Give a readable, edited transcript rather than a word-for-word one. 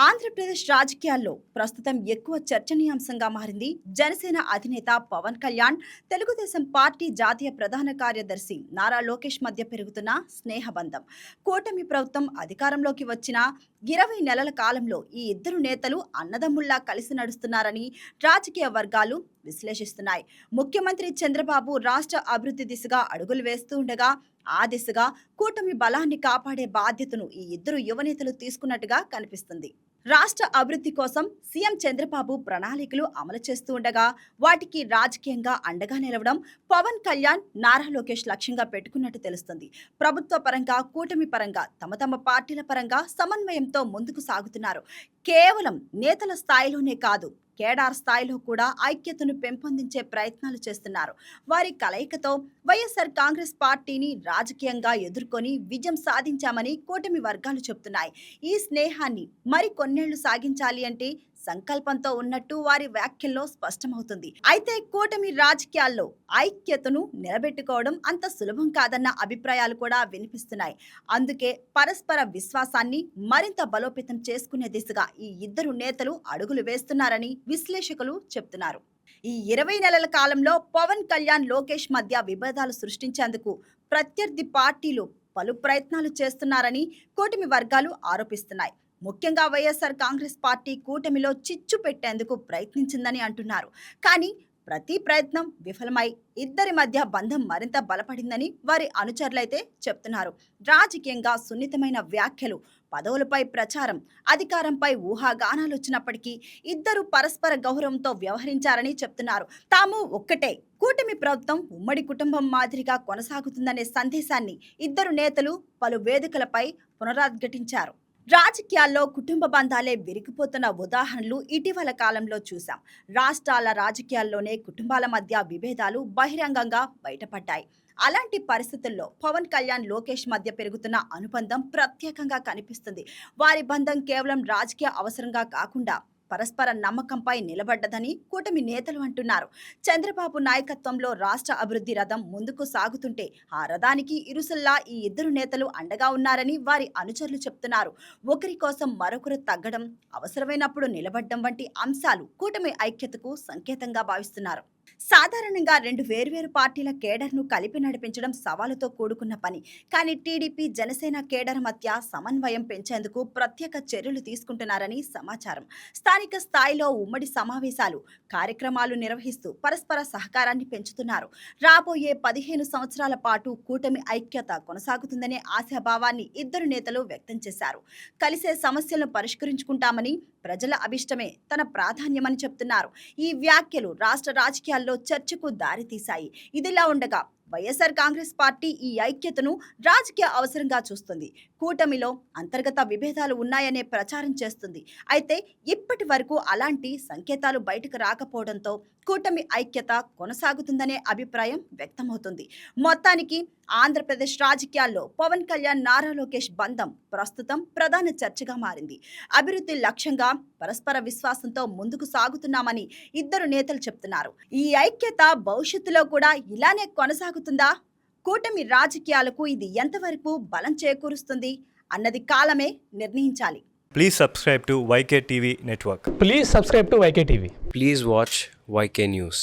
ఆంధ్రప్రదేశ్ రాజకీయాల్లో ప్రస్తుతం ఎక్కువ చర్చనీయాంశంగా మారింది జనసేన అధినేత పవన్ కళ్యాణ్, తెలుగుదేశం పార్టీ జాతీయ ప్రధాన కార్యదర్శి నారా లోకేష్ మధ్య పెరుగుతున్న స్నేహబంధం. కూటమి ప్రభుత్వం అధికారంలోకి వచ్చిన 20 నెలల కాలంలో ఈ ఇద్దరు నేతలు అన్నదమ్ముల్లా కలిసి నడుస్తున్నారని రాజకీయ వర్గాలు విశ్లేషిస్తున్నాయి. ముఖ్యమంత్రి చంద్రబాబు రాష్ట్ర అభివృద్ధి దిశగా అడుగులు వేస్తూ ఉండగా ఆ దిశగా కూటమి బలాన్ని కాపాడే బాధ్యతను ఈ ఇద్దరు యువనేతలు తీసుకున్నట్టుగా కనిపిస్తుంది. రాష్ట్ర అభివృద్ధి కోసం సీఎం చంద్రబాబు ప్రణాళికలు అమలు చేస్తూ ఉండగా వాటికి రాజకీయంగా అండగా నిలవడం పవన్ కళ్యాణ్, నారా లోకేష్ లక్ష్యంగా పెట్టుకున్నట్టు తెలుస్తుంది. ప్రభుత్వ పరంగా, కూటమి పరంగా తమ పార్టీల పరంగా సమన్వయంతో ముందుకు సాగుతున్నారు. కేవలం నేతల స్థాయిలోనే కాదు, కేడార్ స్థాయిలో కూడా ఐక్యతను పెంపొందించే ప్రయత్నాలు చేస్తున్నారు. వారి కలయికతో వైఎస్ఆర్ కాంగ్రెస్ పార్టీని రాజకీయంగా ఎదుర్కొని విజయం సాధించామని కూటమి వర్గాలు చెబుతున్నాయి. ఈ స్నేహాన్ని మరి కొన్నేళ్లు సాగించాలి అంటే సంకల్పంతో ఉన్నట్టు వారి వ్యాఖ్యల్లో స్పష్టమవుతుంది. అయితే కూటమి రాజకీయాల్లో ఐక్యతను నిలబెట్టుకోవడం అంత సులభం కాదన్న అభిప్రాయాలు కూడా వినిపిస్తున్నాయి. అందుకే పరస్పర విశ్వాసాన్ని మరింత బలోపేతం చేసుకునే దిశగా ఈ ఇద్దరు నేతలు అడుగులు వేస్తున్నారని విశ్లేషకులు చెప్తున్నారు. ఈ 20 నెలల కాలంలో పవన్ కళ్యాణ్, లోకేష్ మధ్య విభేదాలు సృష్టించేందుకు ప్రత్యర్థి పార్టీలు పలు ప్రయత్నాలు చేస్తున్నారని కూటమి వర్గాలు ఆరోపిస్తున్నాయి. ముఖ్యంగా వైఎస్ఆర్ కాంగ్రెస్ పార్టీ కూటమిలో చిచ్చు పెట్టేందుకు ప్రయత్నించిందని అంటున్నారు. కానీ ప్రతి ప్రయత్నం విఫలమై ఇద్దరి మధ్య బంధం మరింత బలపడిందని వారి అనుచరులైతే చెప్తున్నారు. రాజకీయంగా సున్నితమైన వ్యాఖ్యలు, పదవులపై ప్రచారం, అధికారంపై ఊహాగానాలు వచ్చినప్పటికీ ఇద్దరు పరస్పర గౌరవంతో వ్యవహరించారని చెప్తున్నారు. తాము ఒక్కటే, కూటమి ప్రభుత్వం ఉమ్మడి కుటుంబం మాదిరిగా కొనసాగుతుందనే సందేశాన్ని ఇద్దరు నేతలు పలు వేదికలపై పునరుద్ఘాటించారు. రాజకీయాల్లో కుటుంబ బంధాలే విరిగిపోతున్న ఉదాహరణలు ఇటీవల కాలంలో చూశాం. రాష్ట్రాల రాజకీయాల్లోనే కుటుంబాల మధ్య విభేదాలు బహిరంగంగా బయటపడ్డాయి. అలాంటి పరిస్థితుల్లో పవన్ కళ్యాణ్, లోకేష్ మధ్య పెరుగుతున్న అనుబంధం ప్రత్యేకంగా కనిపిస్తుంది. వారి బంధం కేవలం రాజకీయ అవసరంగా కాకుండా పరస్పర నమ్మకంపై నిలబడ్డదని కూటమి నేతలు అంటున్నారు. చంద్రబాబు నాయకత్వంలో రాష్ట్ర అభివృద్ధి రథం ముందుకు సాగుతుంటే ఆ రథానికి ఇరుసుల్లా ఈ ఇద్దరు నేతలు అండగా ఉన్నారని వారి అనుచరులు చెప్తున్నారు. ఒకరి కోసం మరొకరు తగ్గడం, అవసరమైనప్పుడు నిలబడ్డం వంటి అంశాలు కూటమి ఐక్యతకు సంకేతంగా భావిస్తున్నారు. సాధారణంగా రెండు వేర్వేరు పార్టీల కేడర్ను కలిపి నడిపించడం సవాలుతో కూడుకున్న పని. కానీ టీడీపీ, జనసేన కేడర్ మధ్య సమన్వయం పెంచేందుకు ప్రత్యేక చర్యలు తీసుకుంటున్నారని సమాచారం. స్థానిక స్థాయిలో ఉమ్మడి సమావేశాలు, కార్యక్రమాలు నిర్వహిస్తూ పరస్పర సహకారాన్ని పెంచుతున్నారు. రాబోయే 15 సంవత్సరాల పాటు కూటమి ఐక్యత కొనసాగుతుందనే ఆశాభావాన్ని ఇద్దరు నేతలు వ్యక్తం చేశారు. కలిసే సమస్యలను పరిష్కరించుకుంటామని, ప్రజల అభిష్టమే తన ప్రాధాన్యమని చెప్తున్నారు. ఈ వ్యాఖ్యలు రాష్ట్ర రాజకీయాల్లో చర్చకు దారితీశాయి. ఇదిలా ఉండగా వైఎస్ఆర్ కాంగ్రెస్ పార్టీ ఈ ఐక్యతను రాజకీయ అవసరంగా చూస్తుంది. కూటమిలో అంతర్గత విభేదాలు ఉన్నాయనే ప్రచారం చేస్తుంది. అయితే ఇప్పటి వరకు అలాంటి సంకేతాలు బయటకు రాకపోవడంతో కూటమి ఐక్యత కొనసాగుతుందనే అభిప్రాయం వ్యక్తమవుతుంది. మొత్తానికి ఆంధ్రప్రదేశ్ రాజకీయాల్లో పవన్ కళ్యాణ్, నారా లోకేష్ బంధం ప్రస్తుతం ప్రధాన చర్చగా మారింది. అభివృద్ధి లక్ష్యంగా పరస్పర విశ్వాసంతో ముందుకు సాగుతున్నామని ఇద్దరు నేతలు చెప్తున్నారు. ఈ ఐక్యత భవిష్యత్తులో కూడా ఇలానే కొనసాగుతుందా? కూటమి రాజకీయాలకు ఇది ఎంతవరకు బలం చేకూరుస్తుంది అన్నది కాలమే నిర్ణయించాలి. Please subscribe to YK TV Network. Please subscribe to YK TV. Please watch YK News.